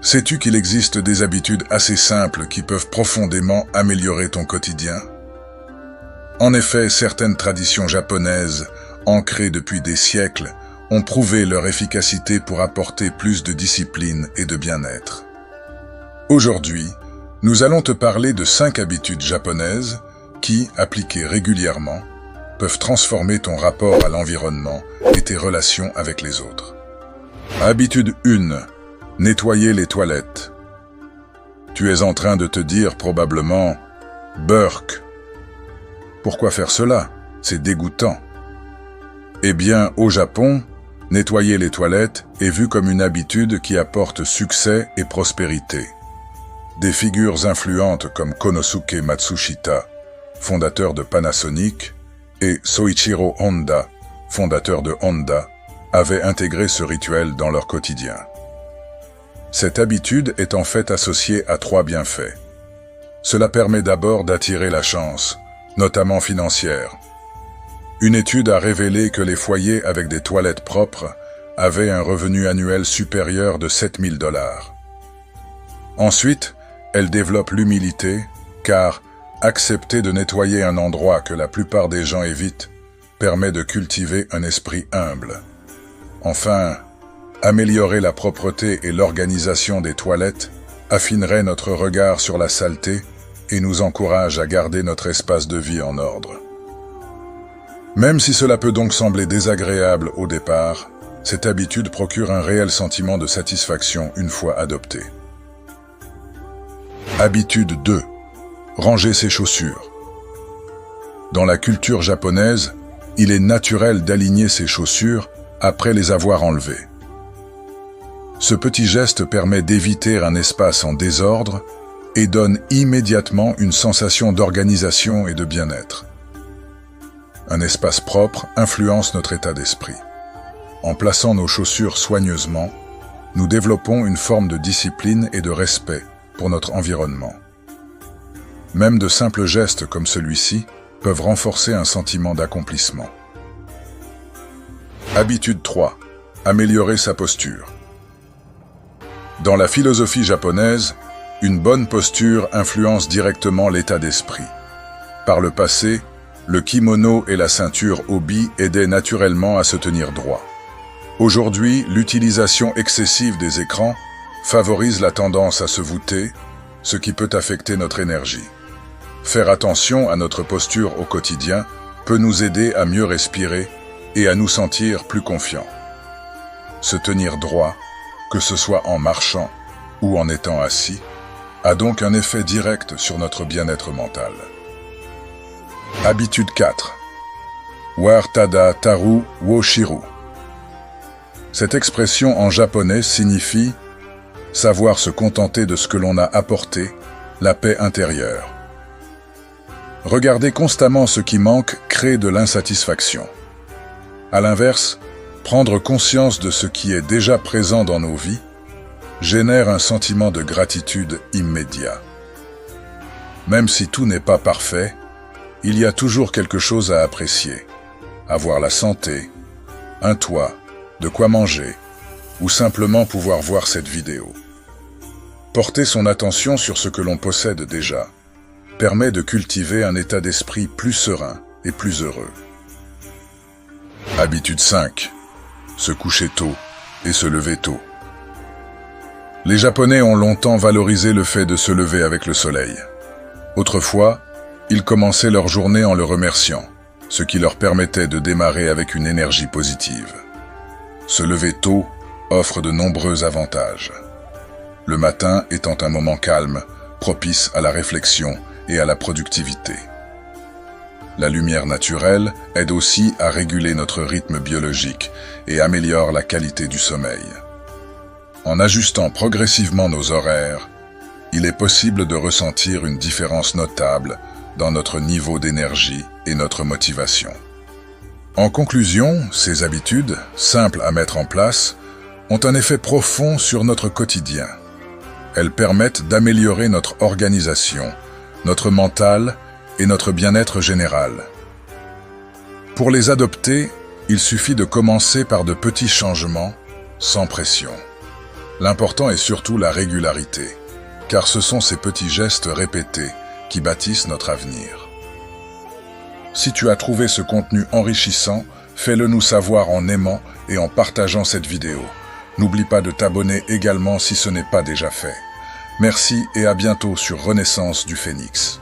Sais-tu qu'il existe des habitudes assez simples qui peuvent profondément améliorer ton quotidien? En effet, certaines traditions japonaises, ancrées depuis des siècles, ont prouvé leur efficacité pour apporter plus de discipline et de bien-être. Aujourd'hui, nous allons te parler de 5 habitudes japonaises qui, appliquées régulièrement, peuvent transformer ton rapport à l'environnement et tes relations avec les autres. Habitude 1. Nettoyer les toilettes. Tu es en train de te dire probablement « Burk, pourquoi faire cela? C'est dégoûtant. » Eh bien, au Japon, nettoyer les toilettes est vu comme une habitude qui apporte succès et prospérité. Des figures influentes comme Konosuke Matsushita, fondateur de Panasonic, et Soichiro Honda, fondateur de Honda, avaient intégré ce rituel dans leur quotidien. Cette habitude est en fait associée à 3 bienfaits. Cela permet d'abord d'attirer la chance, notamment financière. Une étude a révélé que les foyers avec des toilettes propres avaient un revenu annuel supérieur de 7 000 $. Ensuite, elle développe l'humilité, car accepter de nettoyer un endroit que la plupart des gens évitent permet de cultiver un esprit humble. Enfin, améliorer la propreté et l'organisation des toilettes affinerait notre regard sur la saleté et nous encourage à garder notre espace de vie en ordre. Même si cela peut donc sembler désagréable au départ, cette habitude procure un réel sentiment de satisfaction une fois adoptée. Habitude 2. Ranger ses chaussures. Dans la culture japonaise, il est naturel d'aligner ses chaussures après les avoir enlevées. Ce petit geste permet d'éviter un espace en désordre et donne immédiatement une sensation d'organisation et de bien-être. Un espace propre influence notre état d'esprit. En plaçant nos chaussures soigneusement, nous développons une forme de discipline et de respect pour notre environnement. Même de simples gestes comme celui-ci peuvent renforcer un sentiment d'accomplissement. Habitude 3. Améliorer sa posture. Dans la philosophie japonaise, une bonne posture influence directement l'état d'esprit. Par le passé, le kimono et la ceinture obi aidaient naturellement à se tenir droit. Aujourd'hui, l'utilisation excessive des écrans favorise la tendance à se voûter, ce qui peut affecter notre énergie. Faire attention à notre posture au quotidien peut nous aider à mieux respirer et à nous sentir plus confiants. Se tenir droit, que ce soit en marchant ou en étant assis, a donc un effet direct sur notre bien-être mental. Habitude 4. Wartada taru wo shiru. Cette expression en japonais signifie « savoir se contenter de ce que l'on a apporté, la paix intérieure ». Regarder constamment ce qui manque crée de l'insatisfaction. À l'inverse, prendre conscience de ce qui est déjà présent dans nos vies génère un sentiment de gratitude immédiat. Même si tout n'est pas parfait, il y a toujours quelque chose à apprécier. Avoir la santé, un toit, de quoi manger, ou simplement pouvoir voir cette vidéo. Porter son attention sur ce que l'on possède déjà permet de cultiver un état d'esprit plus serein et plus heureux. Habitude 5. Se coucher tôt et se lever tôt. Les Japonais ont longtemps valorisé le fait de se lever avec le soleil. Autrefois, ils commençaient leur journée en le remerciant, ce qui leur permettait de démarrer avec une énergie positive. Se lever tôt offre de nombreux avantages. Le matin étant un moment calme, propice à la réflexion et à la productivité. La lumière naturelle aide aussi à réguler notre rythme biologique et améliore la qualité du sommeil. En ajustant progressivement nos horaires, il est possible de ressentir une différence notable dans notre niveau d'énergie et notre motivation. En conclusion, ces habitudes, simples à mettre en place, ont un effet profond sur notre quotidien. Elles permettent d'améliorer notre organisation, notre mental et notre bien-être général. Pour les adopter, il suffit de commencer par de petits changements, sans pression. L'important est surtout la régularité, car ce sont ces petits gestes répétés qui bâtissent notre avenir. Si tu as trouvé ce contenu enrichissant, fais-le nous savoir en aimant et en partageant cette vidéo. N'oublie pas de t'abonner également si ce n'est pas déjà fait. Merci et à bientôt sur Renaissance du Phénix.